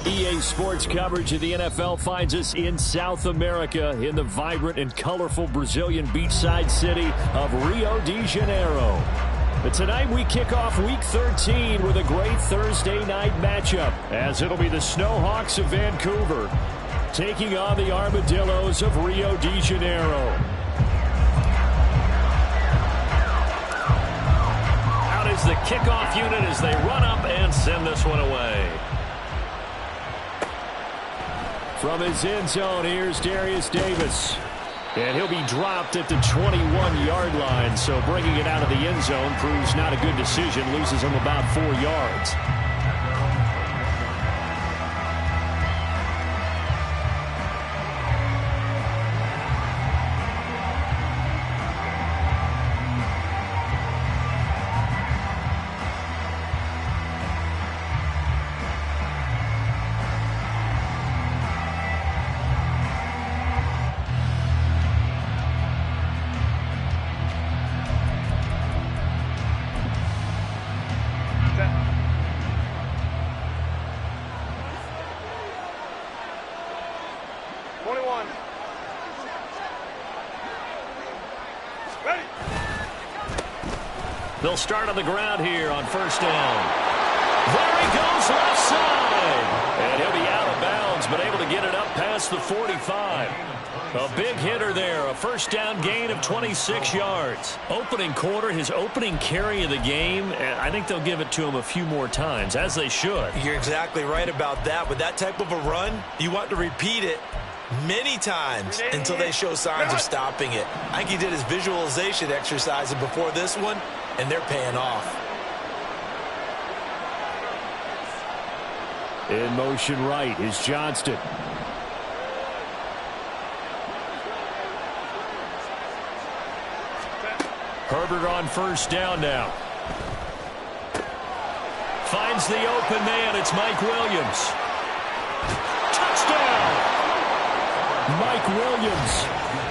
EA Sports coverage of the NFL finds us in South America in the vibrant and colorful Brazilian beachside city of Rio de Janeiro. But tonight we kick off Week 13 with a great Thursday night matchup, as it'll be the Snowhawks of Vancouver taking on the Armadillos of Rio de Janeiro. Out is the kickoff unit as they run up and send this one away. From his end zone, here's Darius Davis. And he'll be dropped at the 21-yard line, so bringing it out of the end zone proves not a good decision. Loses him about 4 yards. They'll start on the ground here on first down. There he goes left side. And he'll be out of bounds, but able to get it up past the 45. A big hitter there. A first down gain of 26 yards. Opening quarter, his opening carry of the game, and I think they'll give it to him a few more times, as they should. You're exactly right about that. With that type of a run, you want to repeat it many times until they show signs of stopping it. I think he did his visualization exercise before this one, and they're paying off. In motion right is Johnston. Herbert on first down now. Finds the open man. It's Mike Williams. Touchdown! Mike Williams,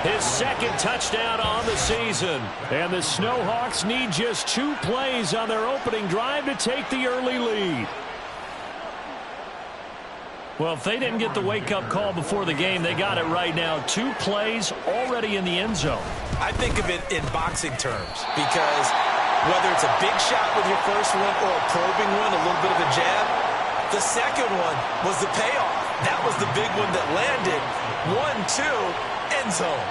his second touchdown on the season. And the Snowhawks need just 2 plays on their opening drive to take the early lead. Well, if they didn't get the wake-up call before the game, they got it right now. 2 plays already in the end zone. I think of it in boxing terms, because whether it's a big shot with your first one or a probing one, a little bit of a jab, the second one was the payoff. That was the big one that landed. 1-2, end zone.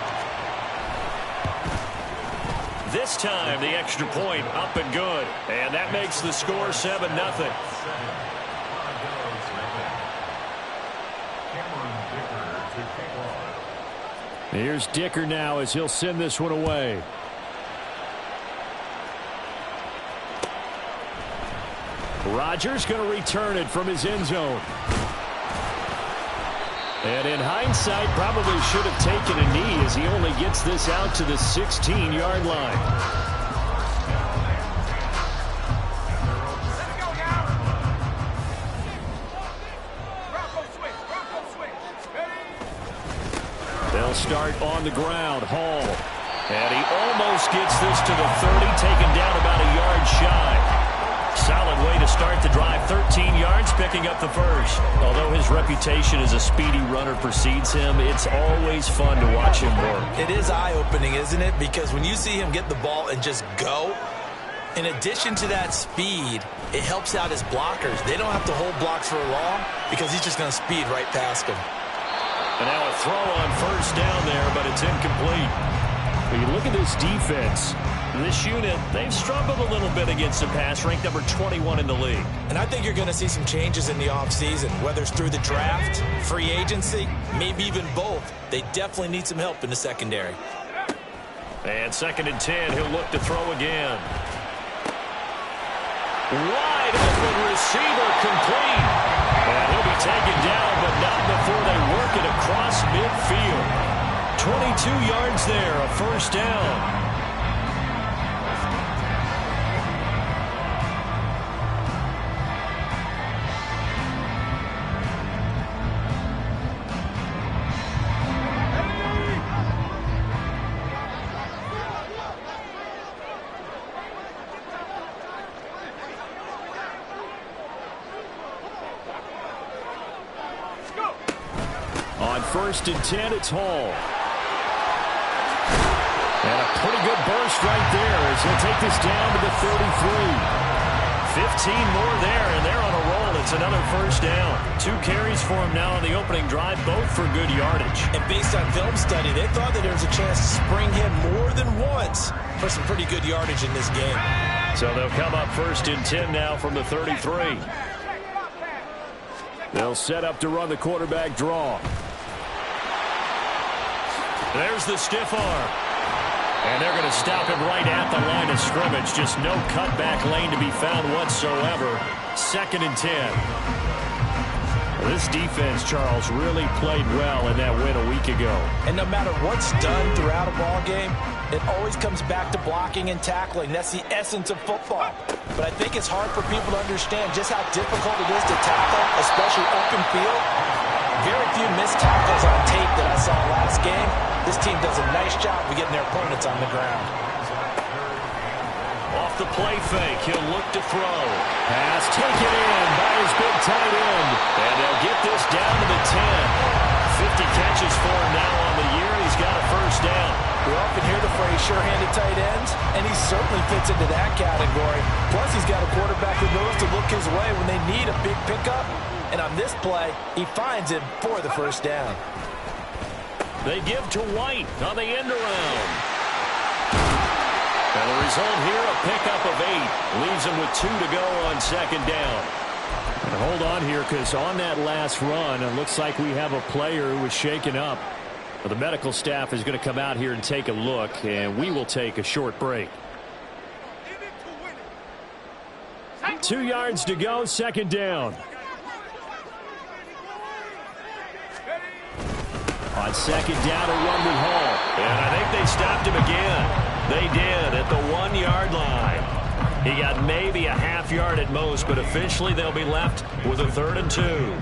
This time, the extra point up and good. And that makes the score 7-0. Here's Dicker now as he'll send this one away. Rodgers going to return it from his end zone. And in hindsight, probably should have taken a knee as he only gets this out to the 16-yard line. start on the ground. Hall. And he almost gets this to the 30, taken down about a yard shy. Solid way to start the drive. 13 yards, picking up the first. Although his reputation as a speedy runner precedes him, it's always fun to watch him work. It is eye-opening, isn't it? Because when you see him get the ball and just go, in addition to that speed, it helps out his blockers. They don't have to hold blocks for long because he's just going to speed right past them. And now a throw on first down there, but it's incomplete. When you look at this defense, this unit, they've struggled a little bit against the pass, ranked number 21 in the league. And I think you're going to see some changes in the offseason, whether it's through the draft, free agency, maybe even both. They definitely need some help in the secondary. And 2nd and 10, he'll look to throw again. Wide open receiver, complete. And he'll be taken down, but not before they work it across midfield. 22 yards there, a first down. On 1st and 10, it's Hall. And a pretty good burst right there as he'll take this down to the 33. 15 more there, and they're on a roll. It's another first down. 2 carries for him now on the opening drive, both for good yardage. And based on film study, they thought that there was a chance to spring him more than once for some pretty good yardage in this game. So they'll come up 1st and 10 now from the 33. They'll set up to run the quarterback draw. There's the stiff arm. And they're going to stop him right at the line of scrimmage. Just no cutback lane to be found whatsoever. 2nd and 10. This defense, Charles, really played well in that win a week ago. And no matter what's done throughout a ball game, it always comes back to blocking and tackling. That's the essence of football. But I think it's hard for people to understand just how difficult it is to tackle, especially open field. Very few missed tackles on tape that I saw last game. This team does a nice job of getting their opponents on the ground. Off the play fake, he'll look to throw. Pass taken in by his big tight end. And they'll get this down to the 10. 50 catches for him now on the year. He's got a first down. We often hear the phrase sure-handed tight ends, and he certainly fits into that category. Plus, he's got a quarterback who knows to look his way when they need a big pickup. And on this play, he finds him for the first down. They give to White on the end around. And the result here, a pickup of 8. Leaves him with 2 to go on 2nd down. And hold on here, because on that last run, it looks like we have a player who was shaken up. Well, the medical staff is going to come out here and take a look, and we will take a short break. 2 yards to go, 2nd down. On 2nd down, a run with Hall. And I think they stopped him again. They did at the 1-yard line. He got maybe a half yard at most, but officially they'll be left with a 3rd and 2.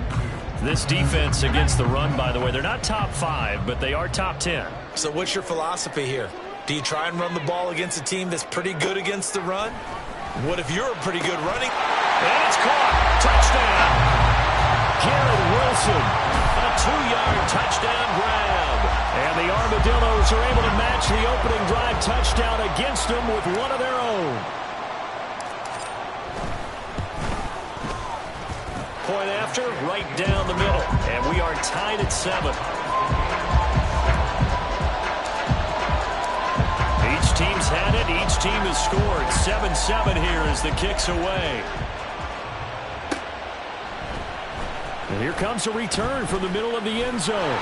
This defense against the run, by the way, they're not top 5, but they are top 10. So what's your philosophy here? Do you try and run the ball against a team that's pretty good against the run? What if you're pretty good running? And it's caught. Touchdown. Garrett Wilson. A 2-yard touchdown grab. And the Armadillos are able to match the opening drive touchdown against them with one of their own. Point after, right down the middle. And we are tied at 7. Each team's had it. Each team has scored. 7-7 here as the kick's away. And here comes a return from the middle of the end zone.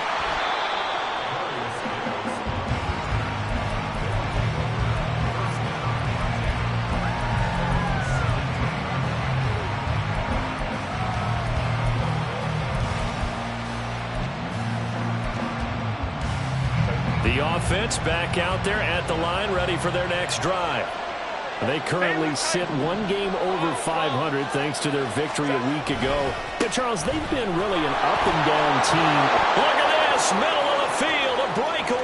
The offense back out there at the line, ready for their next drive. They currently sit 1 game over 500 thanks to their victory a week ago. Yeah, Charles, they've been really an up-and-down team. Look at this, middle of the field, a breakaway.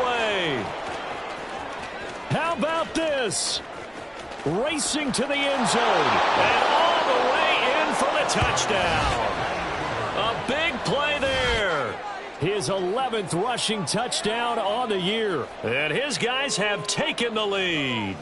Davis. Racing to the end zone. And all the way in for the touchdown. A big play there. His 11th rushing touchdown on the year. And his guys have taken the lead.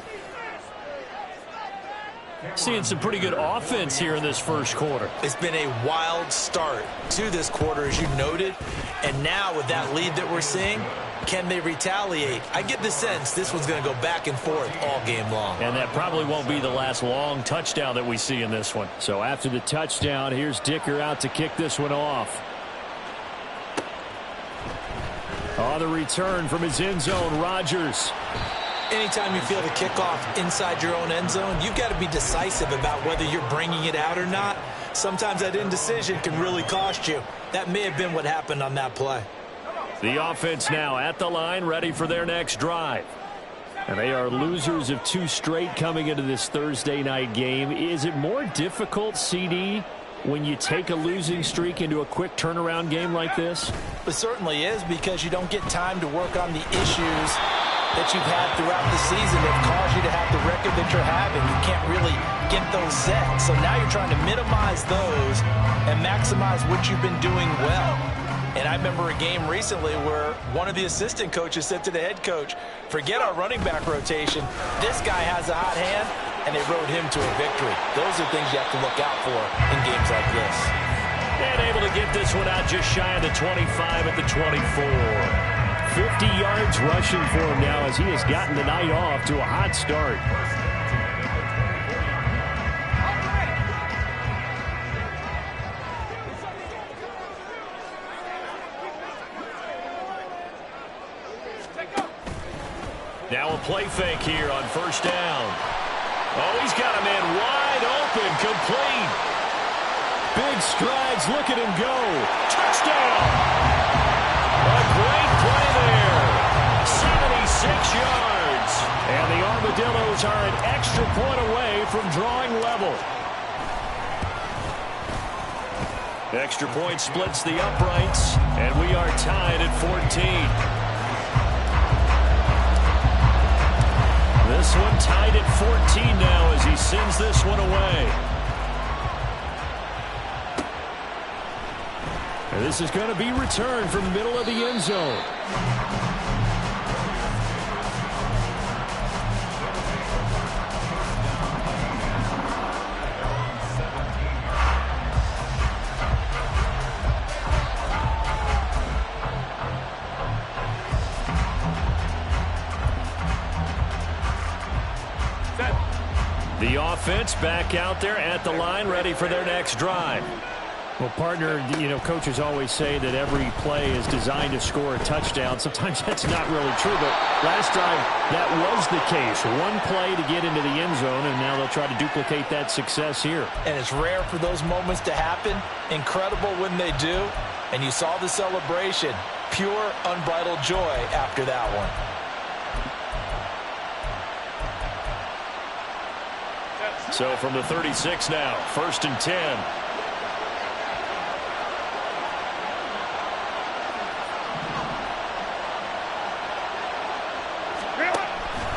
Seeing some pretty good offense here in this first quarter. It's been a wild start to this quarter, as you noted. And now with that lead that we're seeing, can they retaliate? I get the sense this one's going to go back and forth all game long. And that probably won't be the last long touchdown that we see in this one. So after the touchdown, here's Dicker out to kick this one off. On the return from his end zone, Rodgers. Anytime you feel the kickoff inside your own end zone, you've got to be decisive about whether you're bringing it out or not. Sometimes that indecision can really cost you. That may have been what happened on that play. The offense now at the line, ready for their next drive. And they are losers of 2 straight coming into this Thursday night game. Is it more difficult, CD, when you take a losing streak into a quick turnaround game like this? It certainly is, because you don't get time to work on the issues that you've had throughout the season that caused you to have the record that you're having. You can't really get those set. So now you're trying to minimize those and maximize what you've been doing well. And I remember a game recently where one of the assistant coaches said to the head coach, forget our running back rotation. This guy has a hot hand, and they rode him to a victory. Those are things you have to look out for in games like this. And able to get this one out just shy of the 25 at the 24. 50 yards rushing for him now as he has gotten the night off to a hot start. Now a play fake here on first down. Oh, he's got a man wide open, complete. Big strides, look at him go. Touchdown! A great play there. 76 yards. And the Armadillos are an extra point away from drawing level. Extra point splits the uprights, and we are tied at 14. This one tied at 14 now as he sends this one away. And this is going to be returned from the middle of the end zone. The offense back out there at the line, ready for their next drive. Well, partner, you know, coaches always say that every play is designed to score a touchdown. Sometimes that's not really true, but last time that was the case. One play to get into the end zone, and now they'll try to duplicate that success here. And it's rare for those moments to happen. Incredible when they do. And you saw the celebration. Pure, unbridled joy after that one. So from the 36 now, 1st and 10.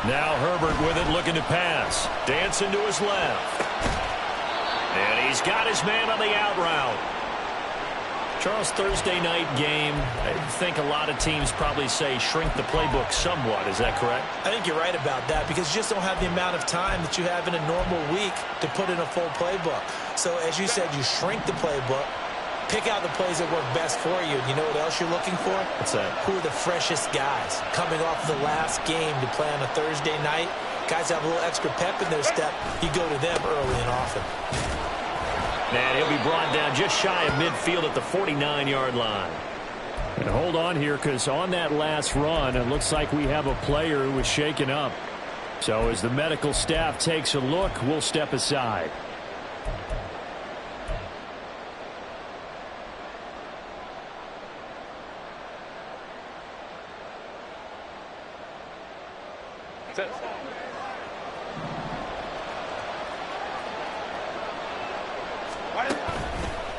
Now Herbert with it, looking to pass. Dancing to his left. And he's got his man on the out route. Charles, Thursday night game, I think a lot of teams probably say shrink the playbook somewhat. Is that correct? I think you're right about that, because you just don't have the amount of time that you have in a normal week to put in a full playbook. So as you said, you shrink the playbook, pick out the plays that work best for you. You know what else you're looking for? What's that? Who are the freshest guys coming off the last game to play on a Thursday night? Guys have a little extra pep in their step. You go to them early and often. And he'll be brought down just shy of midfield at the 49-yard line. And hold on here, because on that last run, it looks like we have a player who was shaken up. So as the medical staff takes a look, we'll step aside.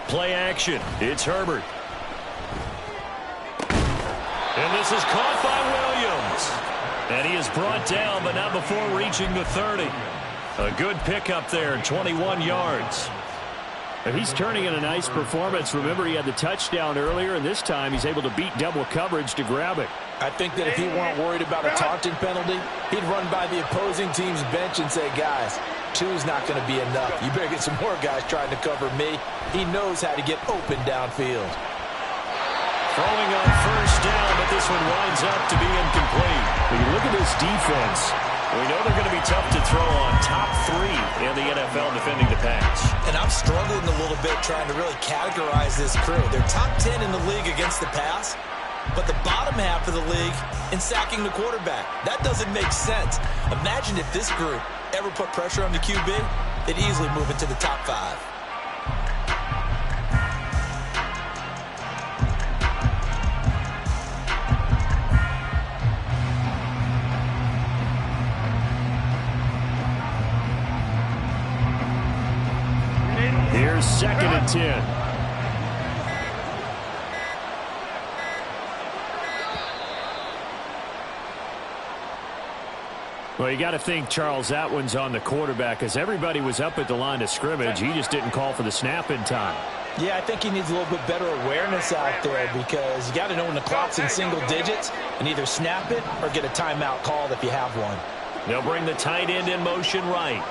Play action. It's Herbert. And this is caught by Williams. And he is brought down, but not before reaching the 30. A good pickup there, 21 yards. And he's turning in a nice performance. Remember, he had the touchdown earlier, and this time he's able to beat double coverage to grab it. I think that if he weren't worried about a taunting penalty, he'd run by the opposing team's bench and say, guys, 2's not going to be enough. You better get some more guys trying to cover me. He knows how to get open downfield. Throwing on first down, but this one winds up to be incomplete. When you look at this defense, we know they're going to be tough to throw on. Top 3 in the NFL defending the pass. And I'm struggling a little bit trying to really categorize this crew. They're top 10 in the league against the pass, but the bottom half of the league in sacking the quarterback. That doesn't make sense. Imagine if this group ever put pressure on the QB, they'd easily move into the top 5. Here's 2nd and 10. Well, you got to think, Charles, that one's on the quarterback, as everybody was up at the line of scrimmage. He just didn't call for the snap in time. Yeah, I think he needs a little bit better awareness out there, because you got to know when the clock's in single digits and either snap it or get a timeout called if you have one. They'll bring the tight end in motion right.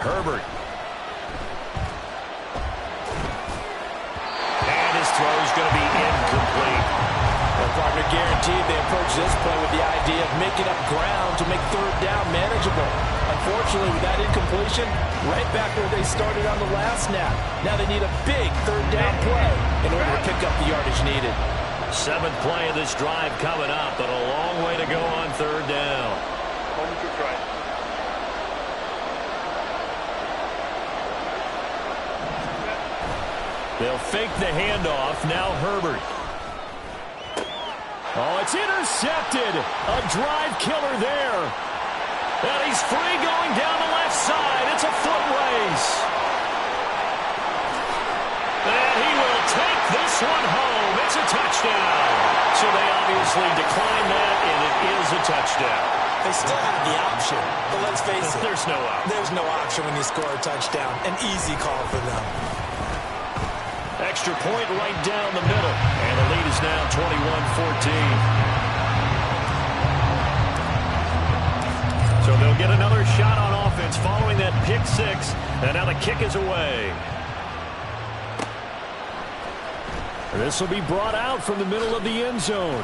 Herbert. And his throw is going to be incomplete. Well, partner, guaranteed they approach this play with the idea of making up ground to make 3rd down manageable. Unfortunately, with that incompletion, right back where they started on the last snap. Now they need a big 3rd down play in order to pick up the yardage needed. 7th play of this drive coming up, but a long way to go on 3rd down. They'll fake the handoff. Now Herbert. Oh, it's intercepted. A drive killer there. And he's free going down the left side. It's a foot race. And he will take this one home. It's a touchdown. So they obviously decline that, and it is a touchdown. They still have the option, but let's face it. There's no option. There's no option when you score a touchdown. An easy call for them. Extra point right down the middle. And the lead is now 21-14. So they'll get another shot on offense following that pick 6. And now the kick is away. This will be brought out from the middle of the end zone.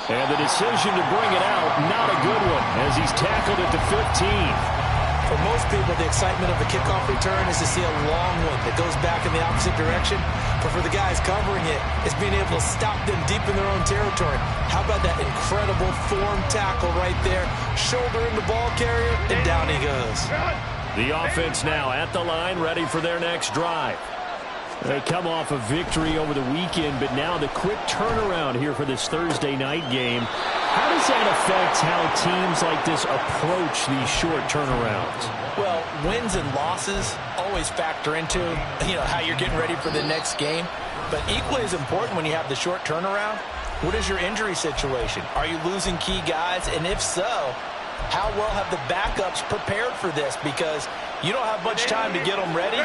And the decision to bring it out, not a good one, as he's tackled at the 15. For most people, the excitement of a kickoff return is to see a long one that goes back in the opposite direction. But for the guys covering it, it's being able to stop them deep in their own territory. How about that incredible form tackle right there? Shouldering the ball carrier, and down he goes. The offense now at the line, ready for their next drive. They come off a victory over the weekend, but now the quick turnaround here for this Thursday night game. How does that affect how teams like this approach these short turnarounds? Well, wins and losses always factor into, how you're getting ready for the next game. But equally as important when you have the short turnaround, what is your injury situation? Are you losing key guys? And if so, how well have the backups prepared for this? Because you don't have much time to get them ready.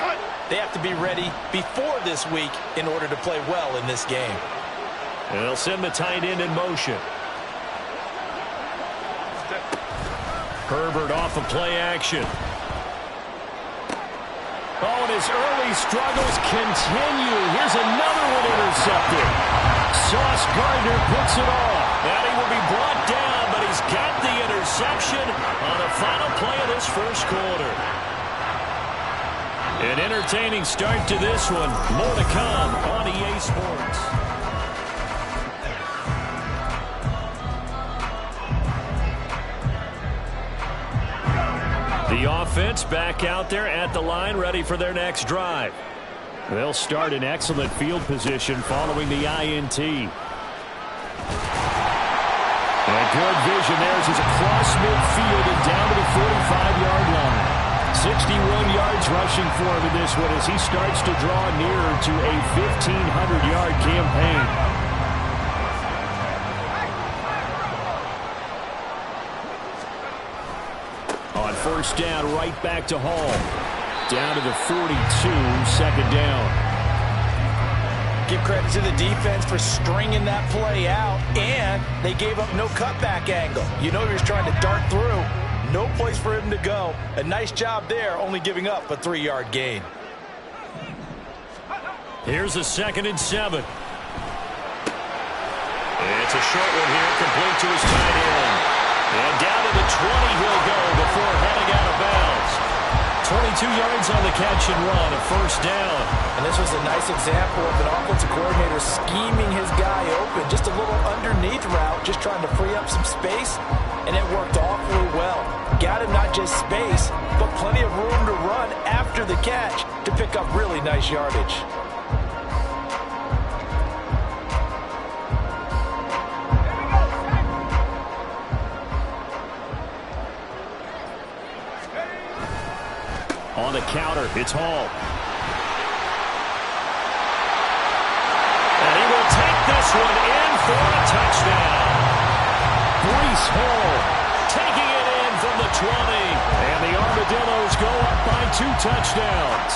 They have to be ready before this week in order to play well in this game. And they'll send the tight end in motion. Herbert off of play action. Oh, and his early struggles continue. Here's another one intercepted. Sauce Gardner puts it off. And he will be brought down, but he's got the interception on the final play of this first quarter. An entertaining start to this one. More to come on EA Sports. The offense back out there at the line, ready for their next drive. They'll start in excellent field position following the INT. And good vision there as he's across midfield and down to the 45-yard line. 61 yards rushing for him in this one as he starts to draw nearer to a 1,500-yard campaign. On first down, right back to Hall. Down to the 42, second down. Give credit to the defense for stringing that play out, and they gave up no cutback angle. You know he was trying to dart through. No place for him to go. A nice job there, only giving up a 3-yard gain. Here's a 2nd and 7. It's a short one here, complete to his tight end. And down to the 20 he'll go before heading out of bounds. 22 yards on the catch and run, a first down. And this was a nice example of an offensive coordinator scheming his guy open. Just a little underneath route, just trying to free up some space, and it worked awfully well. Got him not just space, but plenty of room to run after the catch to pick up really nice yardage. On the counter, it's Hall. And he will take this one in for a touchdown. Breece Hall taking it in from the 20. And the Armadillos go up by 2 touchdowns.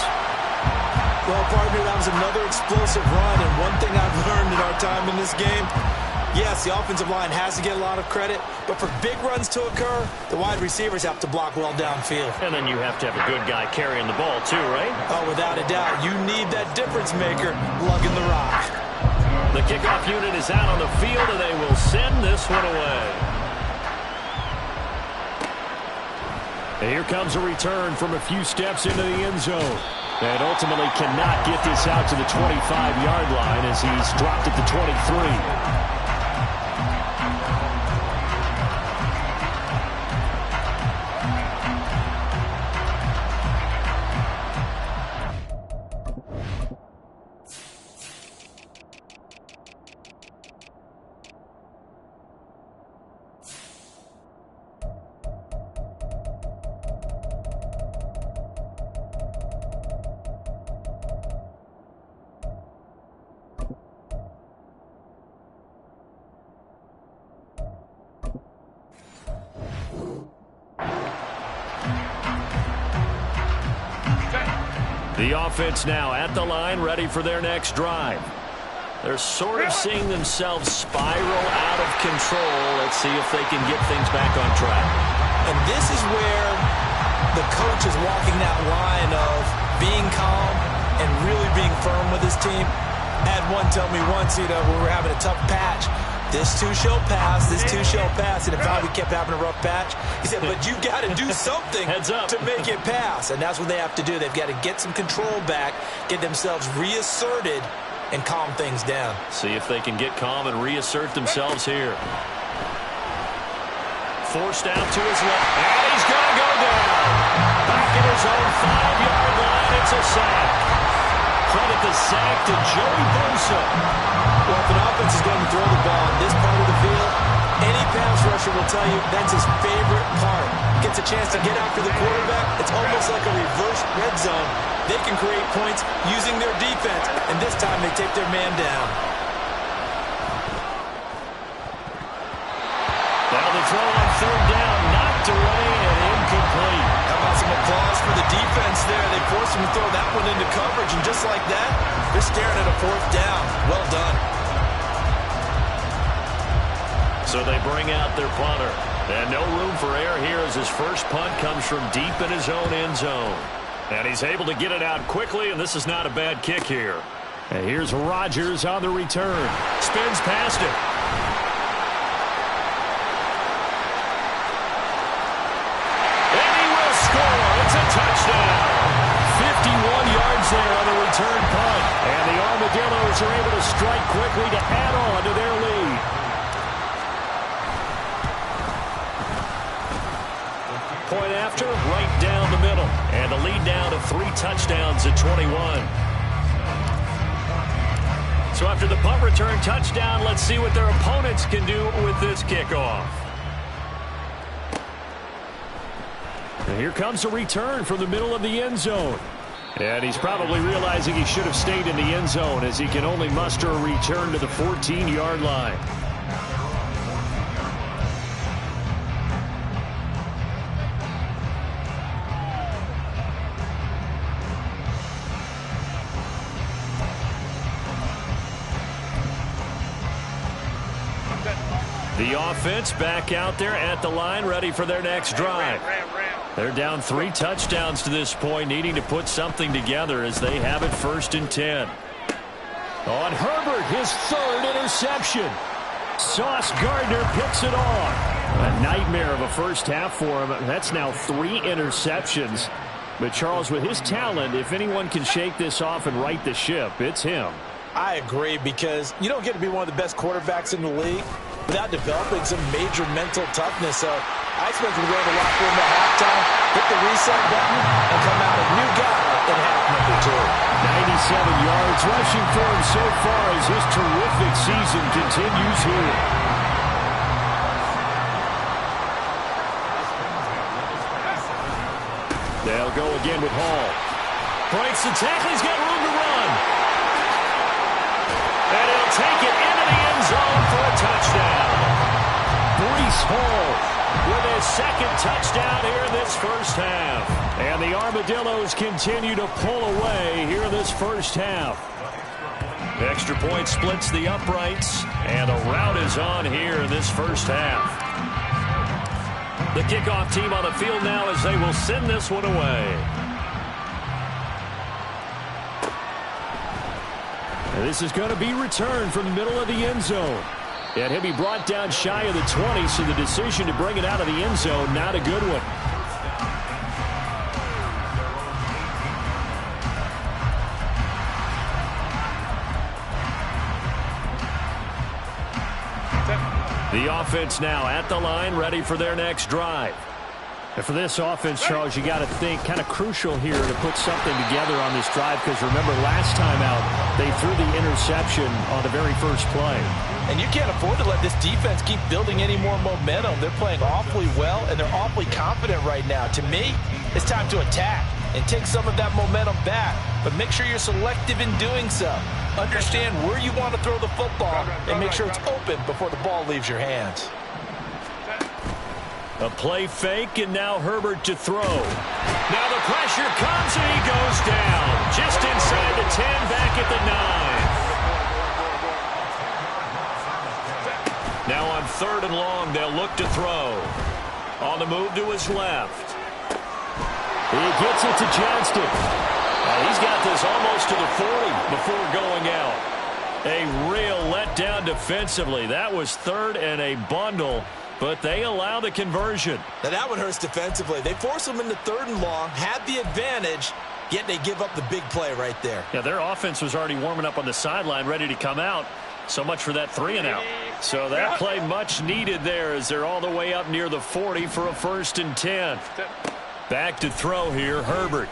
Well, partner, that was another explosive run. And one thing I've learned in our time in this game, yes, the offensive line has to get a lot of credit, but for big runs to occur, the wide receivers have to block well downfield. And then you have to have a good guy carrying the ball too, right? Oh, without a doubt. You need that difference maker lugging the rock. The kickoff unit is out on the field, and they will send this one away. And here comes a return from a few steps into the end zone. And ultimately cannot get this out to the 25-yard line as he's dropped at the 23. The offense now at the line, ready for their next drive. They're sort of seeing themselves spiral out of control. Let's see if they can get things back on track. And this is where the coach is walking that line of being calm and really being firm with his team. I had one tell me once, when we were having a tough patch, this too shall pass, this too shall pass. And if we kept having a rough patch, he said, but you got to do something to make it pass. And that's what they have to do. They've got to get some control back, get themselves reasserted, and calm things down. See if they can get calm and reassert themselves here. Forced out to his left, and he's going to go down. Back at his own 5-yard line, it's a sack. Credit the sack to Joey Bosa. Well, if an offense is going to throw the ball in this part of the field, any pass rusher will tell you that's his favorite part. Gets a chance to get after the quarterback. It's almost like a reverse red zone. They can create points using their defense, and this time they take their man down. Now the throw on third down, knocked away and incomplete. How about some applause for the defense there? They forced him to throw that one into coverage, and just like that, they're staring at a 4th down. Well done. So they bring out their punter. And no room for error here as his first punt comes from deep in his own end zone. And he's able to get it out quickly, and this is not a bad kick here. And here's Rodgers on the return. Spins past it. And he will score. It's a touchdown. 51 yards there on the return punt. And the Armadillos are able to strike quickly to add on to their lead. Point after, right down the middle. And the lead down to 3 touchdowns at 21. So after the punt return touchdown, let's see what their opponents can do with this kickoff. And here comes a return from the middle of the end zone. And he's probably realizing he should have stayed in the end zone as he can only muster a return to the 14-yard line. The offense back out there at the line, ready for their next drive. They're down 3 touchdowns to this point, needing to put something together as they have it 1st and 10. On Herbert, his 3rd interception. Sauce Gardner picks it off. A nightmare of a first half for him. That's now 3 interceptions. But Charles, with his talent, if anyone can shake this off and right the ship, it's him. I agree, because you don't get to be one of the best quarterbacks in the league without developing some major mental toughness. So I expect him to go to the locker room at halftime, hit the reset button, and come out a new guy in half number 2. 97 yards rushing for him so far as his terrific season continues here. They'll go again with Hall. Breaks the tackle. He's got room to run. And he'll take it into the end zone for a touchdown. Breece Hall with his 2nd touchdown here in this first half. And the Armadillos continue to pull away here in this first half. Extra point splits the uprights, and a rout is on here in this first half. The kickoff team on the field now as they will send this one away. And this is going to be returned from the middle of the end zone. And he'll be brought down shy of the 20, so the decision to bring it out of the end zone, not a good one. The offense now at the line, ready for their next drive. And for this offense, Charles, you got to think kind of crucial here to put something together on this drive, because remember last time out they threw the interception on the very first play. And you can't afford to let this defense keep building any more momentum. They're playing awfully well, and they're awfully confident right now. To me, it's time to attack and take some of that momentum back, but make sure you're selective in doing so. Understand where you want to throw the football and make sure it's open before the ball leaves your hands. A play fake, and now Herbert to throw. Now the pressure comes, and he goes down. Just inside the 10, back at the 9. Now on 3rd and long, they'll look to throw. On the move to his left. He gets it to Johnston. He's got this almost to the 40 before going out. A real letdown defensively. That was 3rd and a bundle, but they allow the conversion. Now that one hurts defensively. They force them into 3rd and long, had the advantage, yet they give up the big play right there. Yeah, their offense was already warming up on the sideline, ready to come out. So much for that 3 and out. So that play much needed there as they're all the way up near the 40 for a 1st and 10. Back to throw here, Herbert.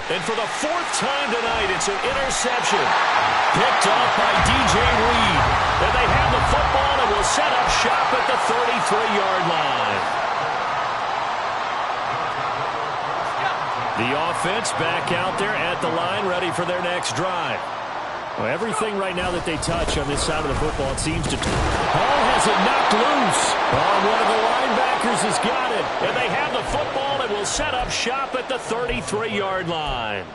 And for the 4th time tonight, it's an interception. Picked off by DJ Reed. And they have the football and will set up shop at the 33-yard line. The offense back out there at the line, ready for their next drive. Well, everything right now that they touch on this side of the football, it seems to... Hall has it knocked loose. One of the linebackers has got it. And they have the football and will set up shop at the 33-yard line.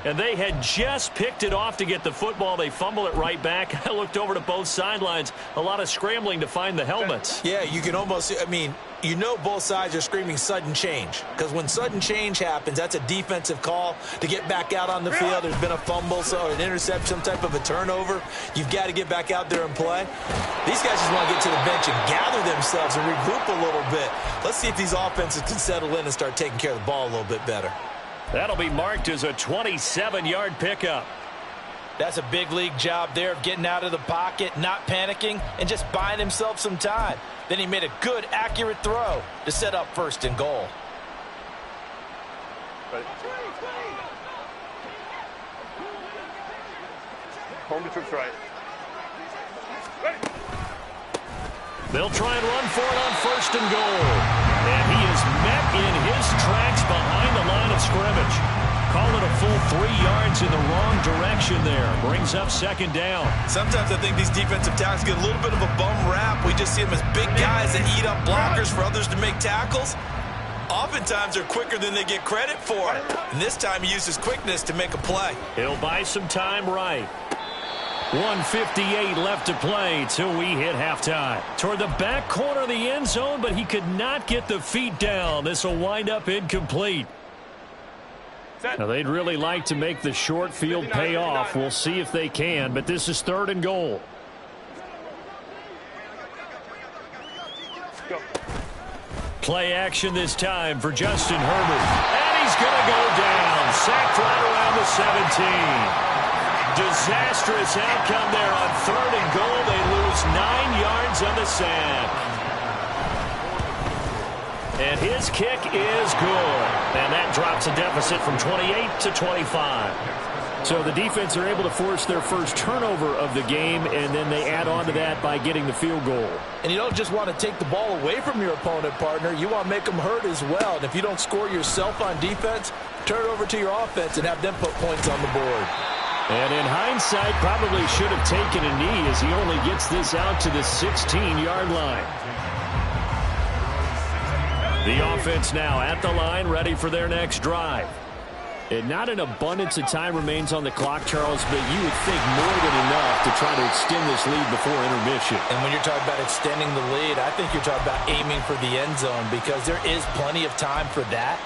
And they had just picked it off to get the football. They fumble it right back. I looked over to both sidelines. A lot of scrambling to find the helmets. Yeah, you can almost, I mean, you know both sides are screaming sudden change. Because when sudden change happens, that's a defensive call to get back out on the field. There's been a fumble, or an interception, some type of a turnover. You've got to get back out there and play. These guys just want to get to the bench and gather themselves and regroup a little bit. Let's see if these offenses can settle in and start taking care of the ball a little bit better. That'll be marked as a 27-yard pickup. That's a big league job there of getting out of the pocket, not panicking, and just buying himself some time. Then he made a good, accurate throw to set up 1st and goal. Home to troops right. They'll try and run for it on 1st and goal. And he is met in his tracks behind the line of scrimmage. Call it a full 3 yards in the wrong direction there. Brings up 2nd down. Sometimes I think these defensive tackles get a little bit of a bum rap. We just see them as big guys that eat up blockers for others to make tackles. Oftentimes they're quicker than they get credit for it. And this time he used his quickness to make a play. He'll buy some time right. 1:58 left to play till we hit halftime. Toward the back corner of the end zone, but he could not get the feet down. This will wind up incomplete. Now, they'd really like to make the short field pay off. We'll see if they can, but this is 3rd and goal. Play action this time for Justin Herbert. And he's going to go down. Sacked right around the 17. Disastrous outcome there on 3rd and goal. They lose 9 yards on the sack. And his kick is good. And that drops a deficit from 28 to 25. So the defense are able to force their first turnover of the game, and then they add on to that by getting the field goal. And you don't just want to take the ball away from your opponent, partner. You want to make them hurt as well. And if you don't score yourself on defense, turn it over to your offense and have them put points on the board. And in hindsight, probably should have taken a knee as he only gets this out to the 16-yard line. The offense now at the line, ready for their next drive. And not an abundance of time remains on the clock, Charles, but you would think more than enough to try to extend this lead before intermission. And when you're talking about extending the lead, I think you're talking about aiming for the end zone because there is plenty of time for that.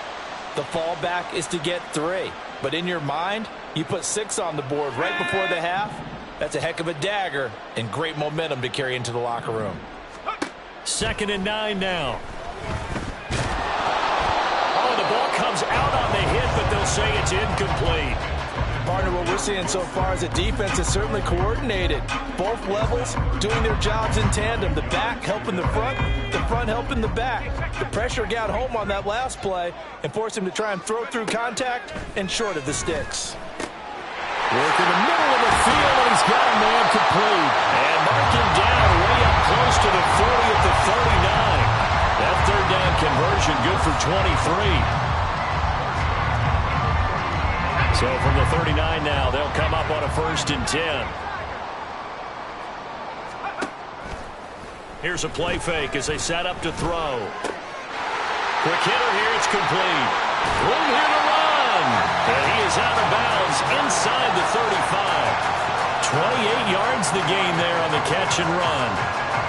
The fallback is to get 3. But in your mind, you put 6 on the board right before the half. That's a heck of a dagger and great momentum to carry into the locker room. 2nd and 9 now. Oh, the ball comes out on the hit, but they'll say it's incomplete. Partner, what we're seeing so far is the defense is certainly coordinated. Both levels doing their jobs in tandem. The back helping the front helping the back. The pressure got home on that last play and forced him to try and throw through contact and short of the sticks. Work in the middle of the field, and he's got a man complete. And mark him down way up close to the 40 at the 39. That 3rd down conversion good for 23. So from the 39 now, they'll come up on a 1st and 10. Here's a play fake as they set up to throw. Quick hitter here, it's complete. Room here to run. And he is out of bounds inside the 35. 28 yards the gain there on the catch and run.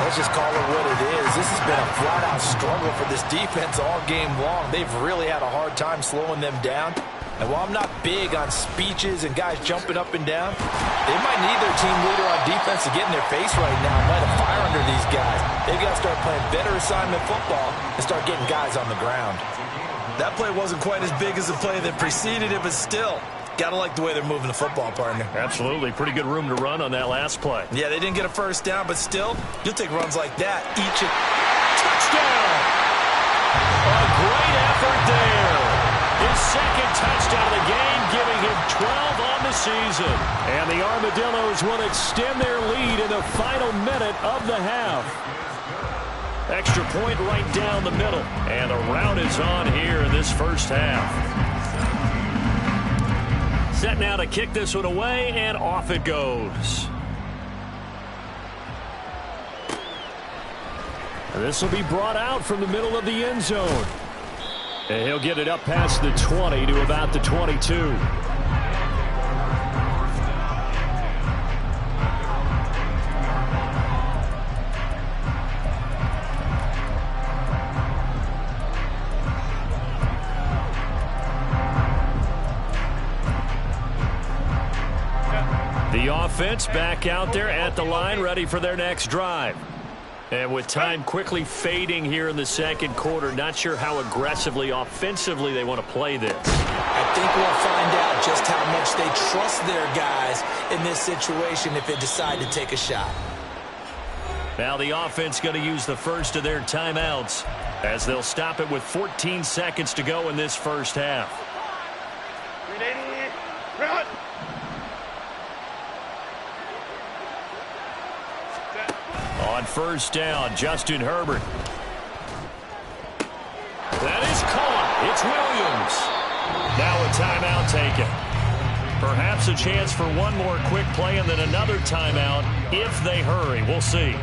Let's just call it what it is. This has been a flat-out struggle for this defense all game long. They've really had a hard time slowing them down. And while I'm not big on speeches and guys jumping up and down, they might need their team leader on defense to get in their face right now and light a fire under these guys. They've got to start playing better assignment football and start getting guys on the ground. That play wasn't quite as big as the play that preceded it, but still, got to like the way they're moving the football, partner. Absolutely. Pretty good room to run on that last play. Yeah, they didn't get a 1st down, but still, you'll take runs like that. Touchdown! A great effort there. His 2nd touchdown of the game, giving him 12 on the season. And the Armadillos will extend their lead in the final minute of the half. Extra point right down the middle. And the rout is on here in this first half. Set now to kick this one away, and off it goes. This will be brought out from the middle of the end zone. And he'll get it up past the 20 to about the 22. The offense back out there at the line, ready for their next drive. And with time quickly fading here in the 2nd quarter, not sure how aggressively, offensively they want to play this. I think we'll find out just how much they trust their guys in this situation if they decide to take a shot. Now the offense going to use the first of their timeouts as they'll stop it with 14 seconds to go in this first half. Run! On 1st down, Justin Herbert. That is caught. It's Williams. Now a timeout taken. Perhaps a chance for one more quick play and then another timeout if they hurry. We'll see.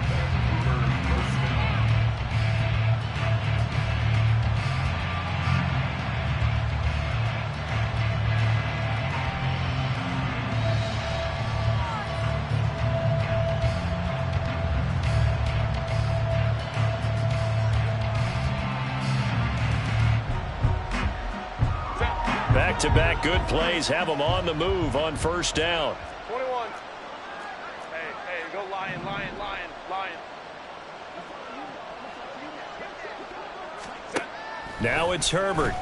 Back-to-back good plays have them on the move on first down. 21. Hey, go Lion. Now it's Herbert.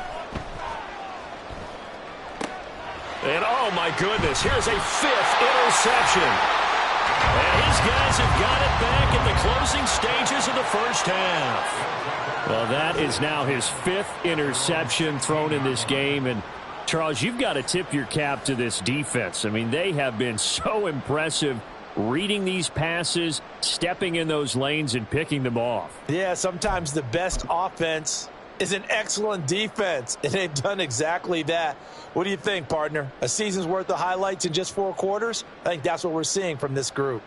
And oh my goodness, here's a 5th interception. And his guys have got it back in the closing stages of the first half. Well, that is now his 5th interception thrown in this game. And Charles, you've got to tip your cap to this defense. I mean, they have been so impressive reading these passes, stepping in those lanes and picking them off. Yeah, sometimes the best offense is an excellent defense, and they've done exactly that. What do you think, partner? A season's worth of highlights in just 4 quarters? I think that's what we're seeing from this group.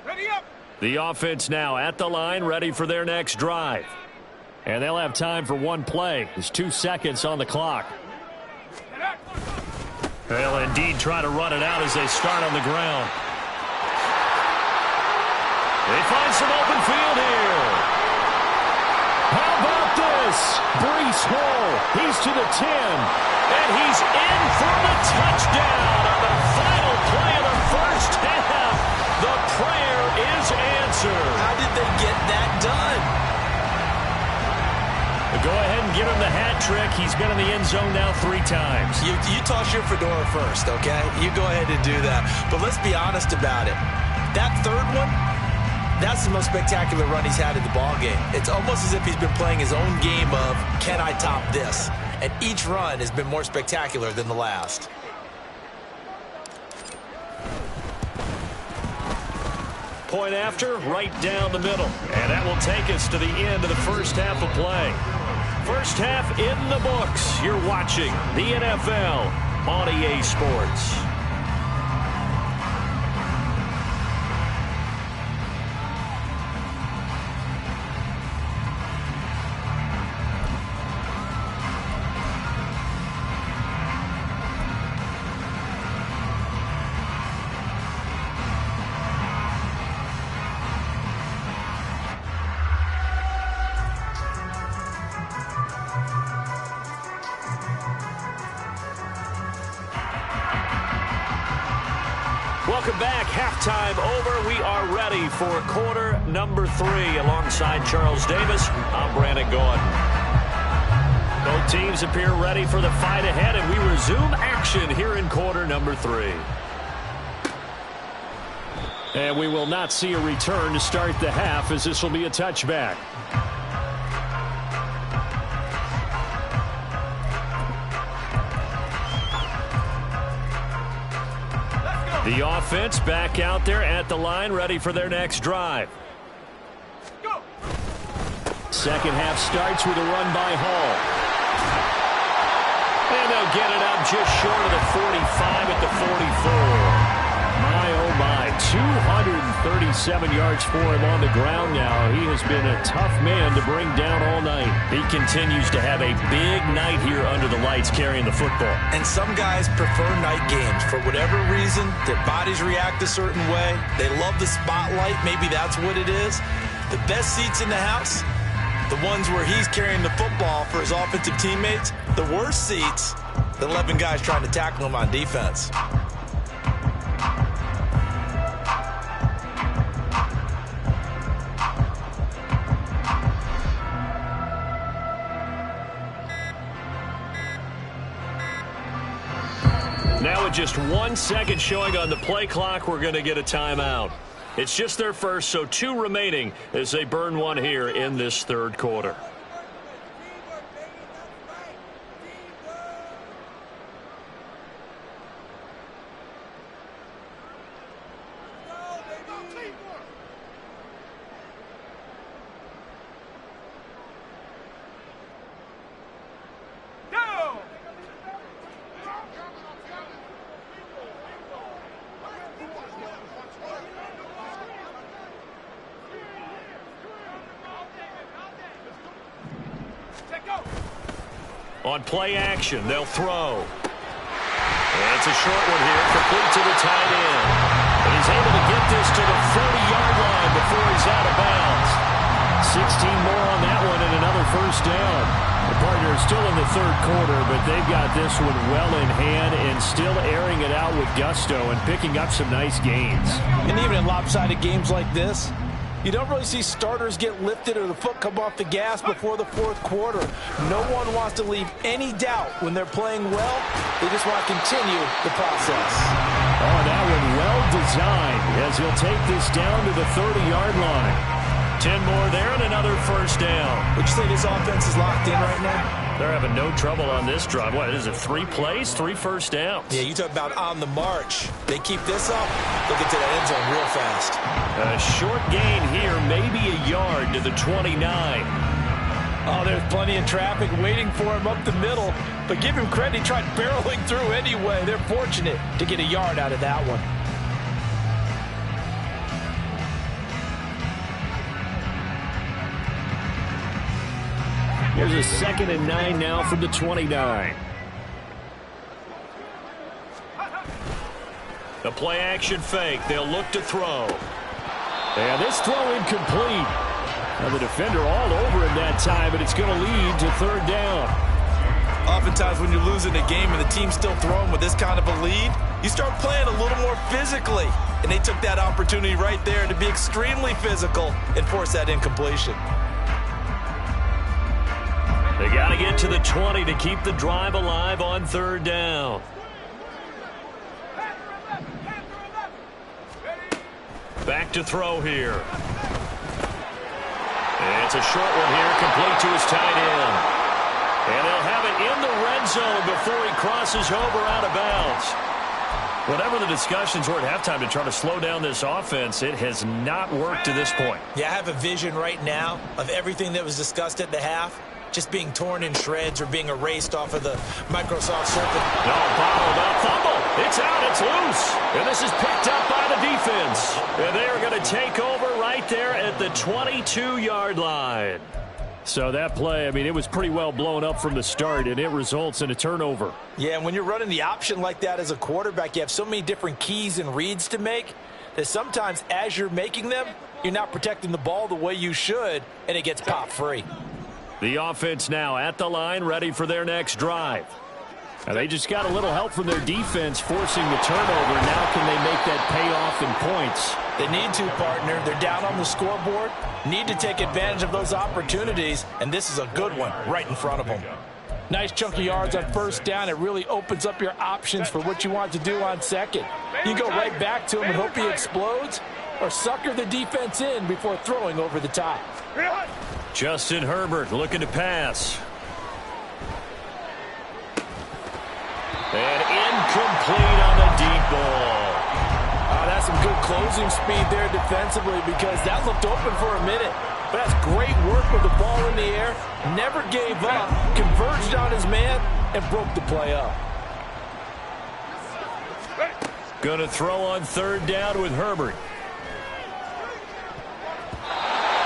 Ready up. The offense now at the line, ready for their next drive. And they'll have time for one play. There's 2 seconds on the clock. They'll indeed try to run it out as they start on the ground. They find some open field here. How about this? Breece Hall, he's to the 10. And he's in for the touchdown on the final play of the first half. The prayer is answered. How did they get that done? Go ahead and give him the hat trick. He's been in the end zone now 3 times. You toss your fedora first, okay? You go ahead and do that. But let's be honest about it. That third one, that's the most spectacular run he's had in the ballgame. It's almost as if he's been playing his own game of, can I top this? And each run has been more spectacular than the last. Point after, right down the middle. And that will take us to the end of the first half of play. First half in the books. You're watching the NFL on EA Sports. Welcome back. Halftime over. We are ready for quarter number 3. Alongside Charles Davis, I'm Brandon Gaudin. Both teams appear ready for the fight ahead, and we resume action here in quarter number 3. And we will not see a return to start the half, as this will be a touchback. The offense back out there at the line, ready for their next drive. Go. Second half starts with a run by Hall. And they'll get it up just short of the 45 at the 44. My, oh my, 237 yards for him on the ground now. He has been a tough man to bring down all night. He continues to have a big night here under the lights carrying the football. And some guys prefer night games. For whatever reason, their bodies react a certain way. They love the spotlight. Maybe that's what it is. The best seats in the house, the ones where he's carrying the football for his offensive teammates. The worst seats, the 11 guys trying to tackle him on defense. Now with just 1 second showing on the play clock, we're going to get a timeout. It's just their first, so 2 remaining as they burn one here in this third quarter. On play action, they'll throw. And it's a short one here, complete to the tight end. And he's able to get this to the 40-yard line before he's out of here, still in the third quarter, but they've got this one well in hand and still airing it out with gusto and picking up some nice gains. And even in lopsided games like this, you don't really see starters get lifted or the foot come off the gas before the fourth quarter. No one wants to leave any doubt when they're playing well. They just want to continue the process. Oh, that one well designed as he'll take this down to the 30-yard line. 10 more there and another first down. Would you say this offense is locked in right now? They're having no trouble on this drive. What is it, 3 plays, 3 first downs? Yeah, you talk about on the march. They keep this up, they'll get to that end zone real fast. A short gain here, maybe a yard to the 29. Oh, there's plenty of traffic waiting for him up the middle. But give him credit, he tried barreling through anyway. They're fortunate to get a yard out of that one. Here's a 2nd and 9 now from the 29. The play action fake. They'll look to throw. And this throw incomplete. Now the defender all over him that time, but it's going to lead to 3rd down. Oftentimes when you're losing a game and the team's still throwing with this kind of a lead, you start playing a little more physically. And they took that opportunity right there to be extremely physical and force that incompletion. They got to get to the 20 to keep the drive alive on 3rd down. Back to throw here. And it's a short one here, complete to his tight end. And they'll have it in the red zone before he crosses over out of bounds. Whatever the discussions were at halftime to try to slow down this offense, it has not worked to this point. Yeah, I have a vision right now of everything that was discussed at the half just being torn in shreds or being erased off of the Microsoft Surface. No, bottled up, fumble. It's out, it's loose. And this is picked up by the defense. And they are going to take over right there at the 22-yard line. So that play, I mean, it was pretty well blown up from the start, and it results in a turnover. Yeah, and when you're running the option like that as a quarterback, you have so many different keys and reads to make that sometimes as you're making them, you're not protecting the ball the way you should, and it gets popped free. The offense now at the line, ready for their next drive. And they just got a little help from their defense forcing the turnover. Now can they make that pay off in points? They need to, partner. They're down on the scoreboard. Need to take advantage of those opportunities, and this is a good one right in front of them. Nice chunk of yards on 1st down. It really opens up your options for what you want to do on 2nd. You can go right back to him and hope he explodes, or sucker the defense in before throwing over the top. Justin Herbert looking to pass. And incomplete on the deep ball. That's some good closing speed there defensively because that looked open for a minute. But that's great work with the ball in the air. Never gave up, converged on his man, and broke the play up. Going to throw on 3rd down with Herbert.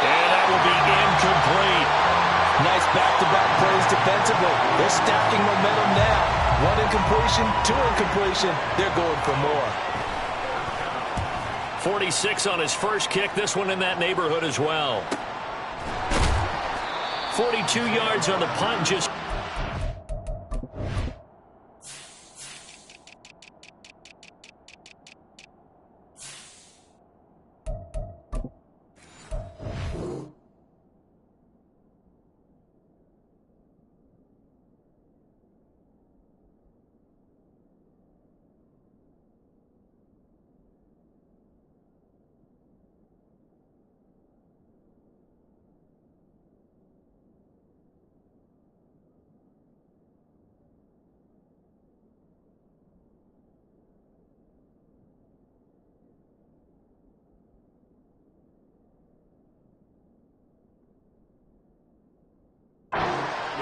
And that will be incomplete. Nice back-to-back plays defensively. They're stacking momentum now. 1 incompletion, 2 incompletion. They're going for more. 46 on his first kick. This one in that neighborhood as well. 42 yards on the punt. Just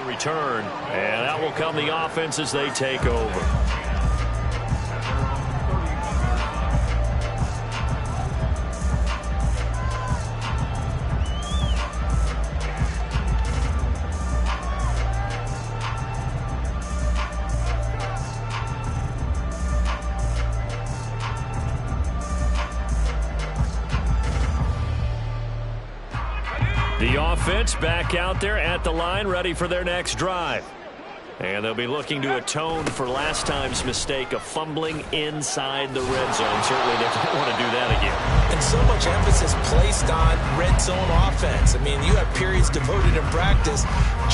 return, and that will come the offense as they take over. The offense back out there at the line, ready for their next drive. And they'll be looking to atone for last time's mistake of fumbling inside the red zone. Certainly they don't want to do that again. And so much emphasis placed on red zone offense. I mean, you have periods devoted in practice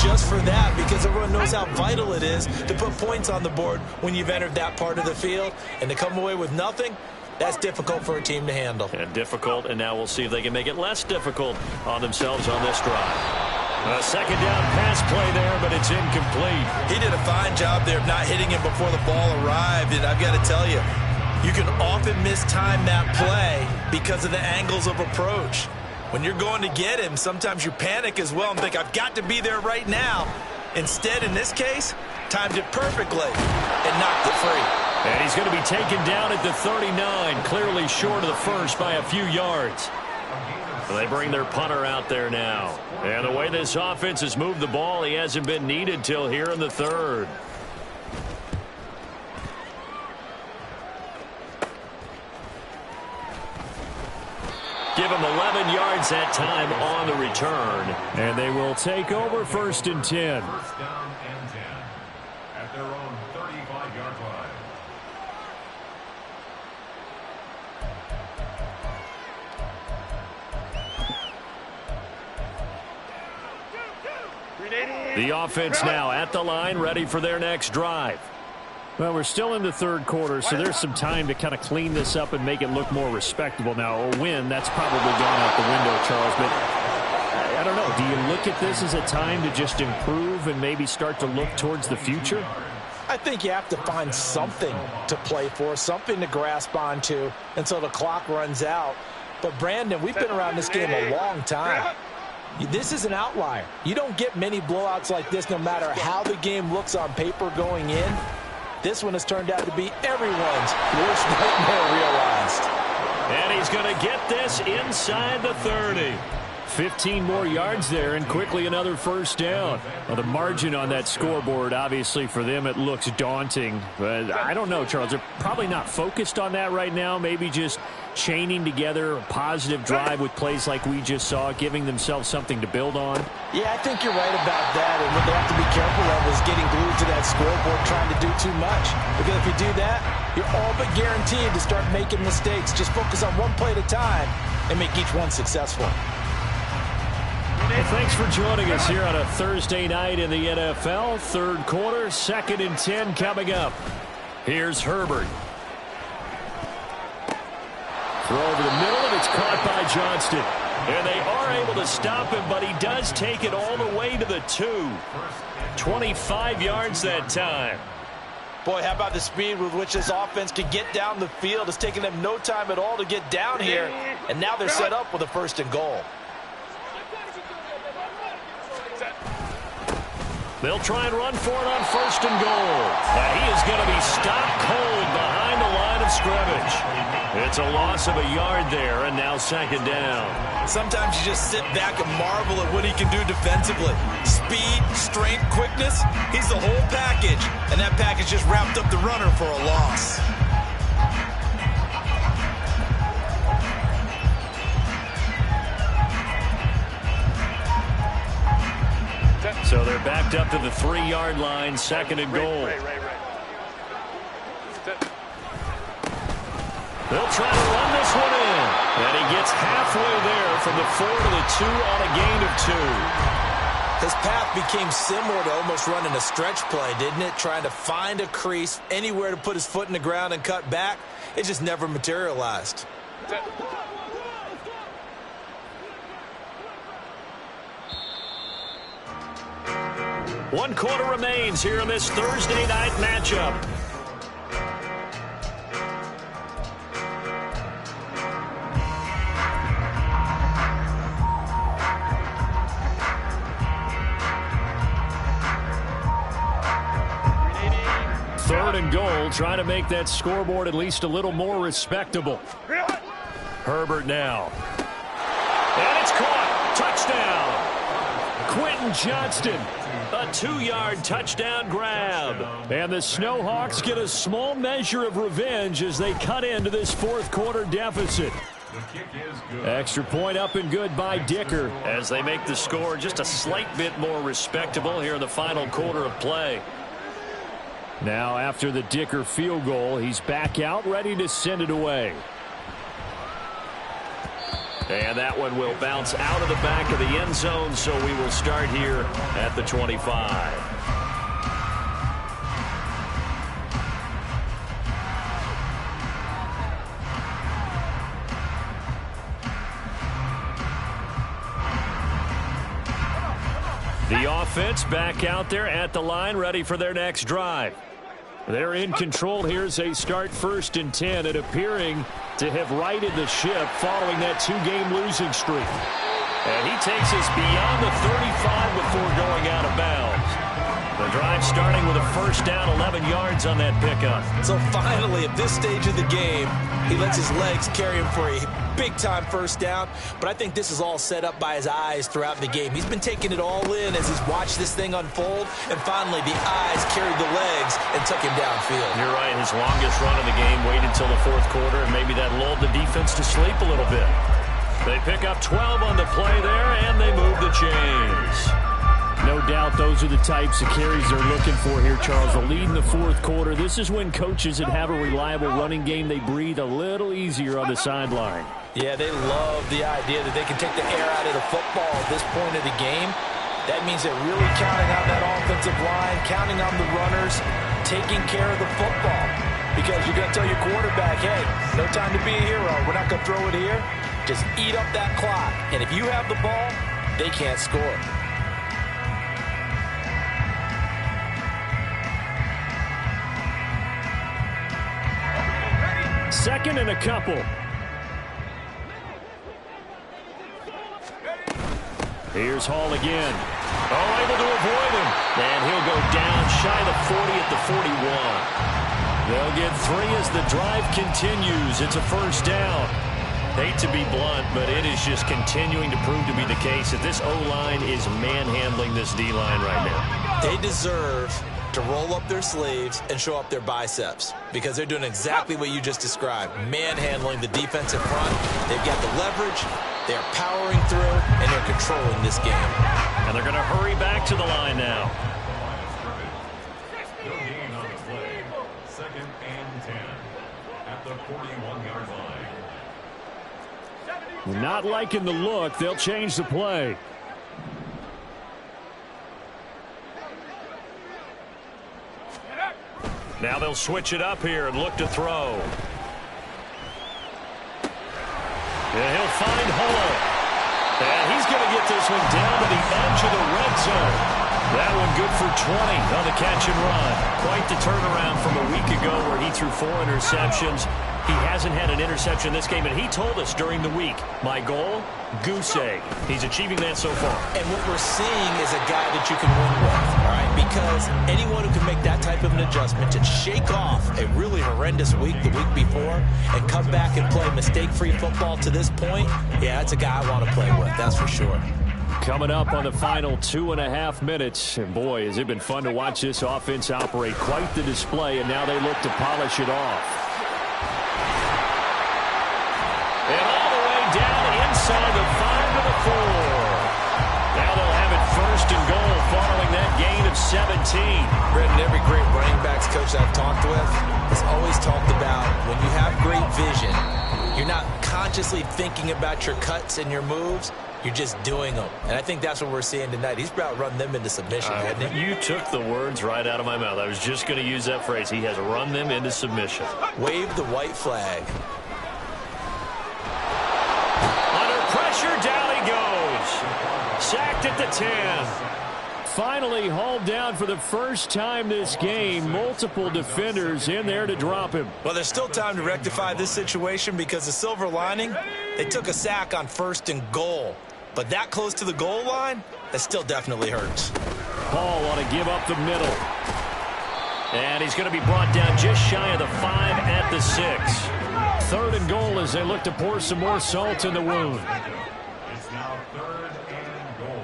just for that because everyone knows how vital it is to put points on the board when you've entered that part of the field. And to come away with nothing, that's difficult for a team to handle. And difficult, and now we'll see if they can make it less difficult on themselves on this drive. A second down pass play there, but it's incomplete. He did a fine job there of not hitting him before the ball arrived. And I've got to tell you, you can often mistime that play because of the angles of approach. When you're going to get him, sometimes you panic as well and think, I've got to be there right now. Instead, in this case, timed it perfectly and knocked it free. And he's going to be taken down at the 39, clearly short of the first by a few yards. They bring their punter out there now. And the way this offense has moved the ball, he hasn't been needed till here in the third. Give him 11 yards that time on the return. And they will take over 1st and 10. First down and 10 at their own 35-yard line. The offense now at the line, ready for their next drive. Well, we're still in the third quarter, so there's some time to kind of clean this up and make it look more respectable. Now, a win, that's probably gone out the window, Charles, but I don't know. Do you look at this as a time to just improve and maybe start to look towards the future? I think you have to find something to play for, something to grasp onto until the clock runs out. But, Brandon, we've been around this game a long time. This is an outlier. You don't get many blowouts like this no matter how the game looks on paper going in. This one has turned out to be everyone's worst nightmare realized. And he's going to get this inside the 30. 15 more yards there, and quickly another first down. Well, the margin on that scoreboard, obviously, for them, it looks daunting. But I don't know, Charles. They're probably not focused on that right now. Maybe just chaining together a positive drive with plays like we just saw, giving themselves something to build on. Yeah, I think you're right about that. And what they have to be careful of is getting glued to that scoreboard trying to do too much. Because if you do that, you're all but guaranteed to start making mistakes. Just focus on one play at a time and make each one successful. Well, thanks for joining us here on a Thursday night in the NFL. Third quarter, 2nd and 10 coming up. Here's Herbert. Throw over the middle, and it's caught by Johnston. And they are able to stop him, but he does take it all the way to the 2. 25 yards that time. Boy, how about the speed with which this offense can get down the field? It's taken them no time at all to get down here. And now they're set up with a 1st and goal. They'll try and run for it on 1st and goal. And he is going to be stopped cold behind the line of scrimmage. It's a loss of a yard there, and now 2nd down. Sometimes you just sit back and marvel at what he can do defensively. Speed, strength, quickness, he's the whole package. And that package just wrapped up the runner for a loss. So they're backed up to the 3-yard line, 2nd and goal. They'll try to run this one in. And he gets halfway there from the 4 to the 2 on a gain of 2. His path became similar to almost running a stretch play, didn't it? Trying to find a crease, anywhere to put his foot in the ground and cut back. It just never materialized. One quarter remains here in this Thursday night matchup. Third and goal, trying to make that scoreboard at least a little more respectable. Herbert now. And it's caught. Touchdown. Quentin Johnston. A 2-yard touchdown grab. And the Snowhawks get a small measure of revenge as they cut into this 4th quarter deficit. The kick is good. Extra point up and good by Dicker as they make the score just a slight bit more respectable here in the final quarter of play. Now after the Dicker field goal, he's back out ready to send it away. And that one will bounce out of the back of the end zone, so we will start here at the 25. The offense back out there at the line, ready for their next drive. They're in control here as they start 1st and 10 and appearing to have righted the ship following that 2-game losing streak. And he takes us beyond the 35 before going out of bounds. The drive starting with a 1st down, 11 yards on that pickup. So finally, at this stage of the game, he lets his legs carry him for a big-time 1st down. But I think this is all set up by his eyes throughout the game. He's been taking it all in as he's watched this thing unfold. And finally, the eyes carried the legs and took him downfield. You're right. His longest run of the game waited until the 4th quarter, and maybe that lulled the defense to sleep a little bit. They pick up 12 on the play there, and they move the chains. No doubt those are the types of carries they're looking for here, Charles. The lead in the 4th quarter. This is when coaches that have a reliable running game, they breathe a little easier on the sideline. Yeah, they love the idea that they can take the air out of the football at this point of the game. That means they're really counting on that offensive line, counting on the runners, taking care of the football. Because you're going to tell your quarterback, hey, no time to be a hero. We're not going to throw it here. Just eat up that clock. And if you have the ball, they can't score. Second and a couple. Here's Hall again. Oh, able to avoid him. And he'll go down shy of the 40 at the 41. They'll get 3 as the drive continues. It's a 1st down. Hate to be blunt, but it is just continuing to prove to be the case that this O-line is manhandling this D-line right now. They deserve to roll up their sleeves and show up their biceps because they're doing exactly what you just described, manhandling the defensive front. They've got the leverage, they're powering through, and they're controlling this game. And they're going to hurry back to the line now. No gain on the play. 2nd and 10 at the 41-yard line. Not liking the look. They'll change the play. Now they'll switch it up here and look to throw. And he'll find Hall. And he's going to get this one down to the edge of the red zone. That one good for 20 on the catch and run. Quite the turnaround from a week ago where he threw 4 interceptions. He hasn't had an interception this game, and he told us during the week, my goal, goose egg. He's achieving that so far. And what we're seeing is a guy that you can win with, all right? Because anyone who can make that type of an adjustment to shake off a really horrendous week the week before and come back and play mistake-free football to this point, yeah, that's a guy I want to play with, that's for sure. Coming up on the final 2.5 minutes. And boy, has it been fun to watch this offense operate. Quite the display, and now they look to polish it off. And all the way down inside the 5 to the 4. Now they'll have it 1st and goal following that gain of 17. Brendan, every great running backs coach I've talked with has always talked about when you have great vision, you're not consciously thinking about your cuts and your moves. You're just doing them. And I think that's what we're seeing tonight. He's about run them into submission, hasn't he? You took the words right out of my mouth. I was just going to use that phrase. He has run them into submission. Wave the white flag. Pressure, down he goes. Sacked at the 10. Finally hauled down for the first time this game. Multiple defenders in there to drop him. Well, there's still time to rectify this situation because the silver lining, they took a sack on 1st and goal. But that close to the goal line, that still definitely hurts. Paul ought to give up the middle. And he's going to be brought down just shy of the 5 at the 6. 3rd and goal as they look to pour some more salt in the wound. It's now 3rd and goal.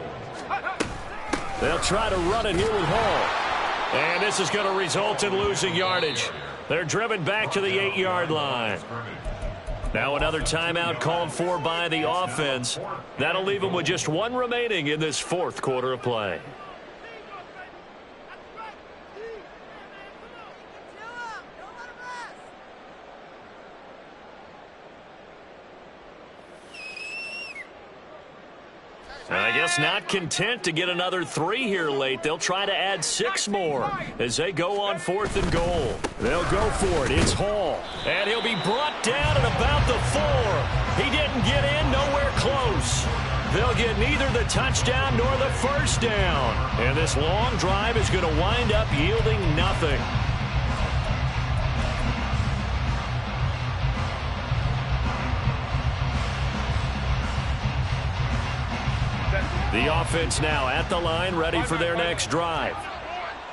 They'll try to run it here with Hall. And this is going to result in losing yardage. They're driven back to the 8-yard line. Now another timeout called for by the offense. That'll leave them with just one remaining in this fourth quarter of play. I guess not content to get another 3 here late. They'll try to add 6 more as they go on 4th and goal. They'll go for it. It's Hall. And he'll be brought down at about the 4. He didn't get in, nowhere close. They'll get neither the touchdown nor the first down. And this long drive is going to wind up yielding nothing. The offense now at the line, ready for their next drive.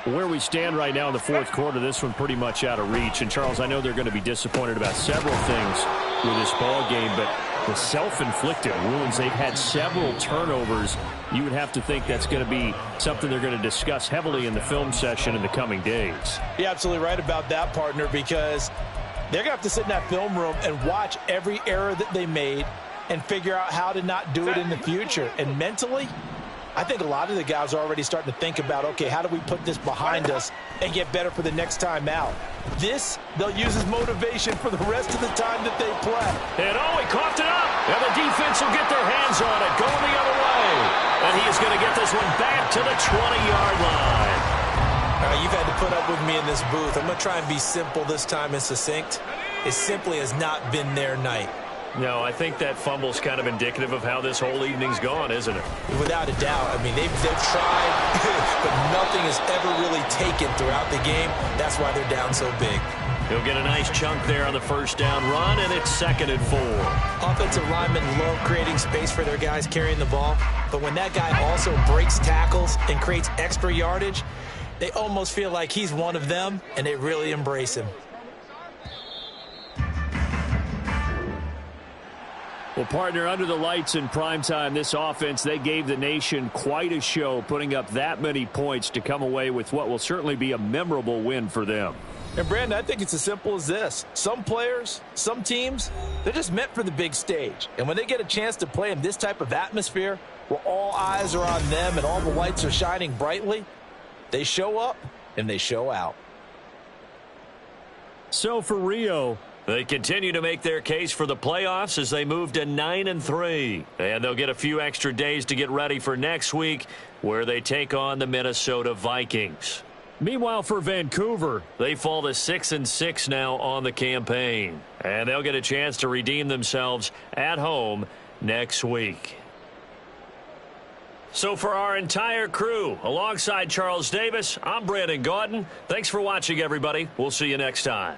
Where we stand right now in the fourth quarter, this one pretty much out of reach. And, Charles, I know they're going to be disappointed about several things with this ball game, but the self-inflicted wounds, they've had several turnovers. You would have to think that's going to be something they're going to discuss heavily in the film session in the coming days. You're absolutely right about that, partner, because they're going to have to sit in that film room and watch every error that they made and figure out how to not do it in the future. And mentally, I think a lot of the guys are already starting to think about, okay, how do we put this behind us and get better for the next time out? This, they'll use as motivation for the rest of the time that they play. And he coughed it up. And the defense will get their hands on it, going the other way. And he is going to get this one back to the 20-yard line. You've had to put up with me in this booth. I'm going to try and be simple this time and succinct. It simply has not been their night. No, I think that fumble's kind of indicative of how this whole evening's gone, isn't it? Without a doubt. I mean, they've tried, but nothing has ever really taken throughout the game. That's why they're down so big. He'll get a nice chunk there on the first down run, and it's 2nd and 4. Offensive linemen love creating space for their guys carrying the ball, but when that guy also breaks tackles and creates extra yardage, they almost feel like he's one of them, and they really embrace him. Well, partner, under the lights in primetime, this offense, they gave the nation quite a show, putting up that many points to come away with what will certainly be a memorable win for them. And, Brandon, I think it's as simple as this. Some players, some teams, they're just meant for the big stage. And when they get a chance to play in this type of atmosphere where all eyes are on them and all the lights are shining brightly, they show up and they show out. So for Rio, they continue to make their case for the playoffs as they move to 9-3. And they'll get a few extra days to get ready for next week, where they take on the Minnesota Vikings. Meanwhile, for Vancouver, they fall to 6-6 now on the campaign. And they'll get a chance to redeem themselves at home next week. So for our entire crew, alongside Charles Davis, I'm Brandon Gaudin. Thanks for watching, everybody. We'll see you next time.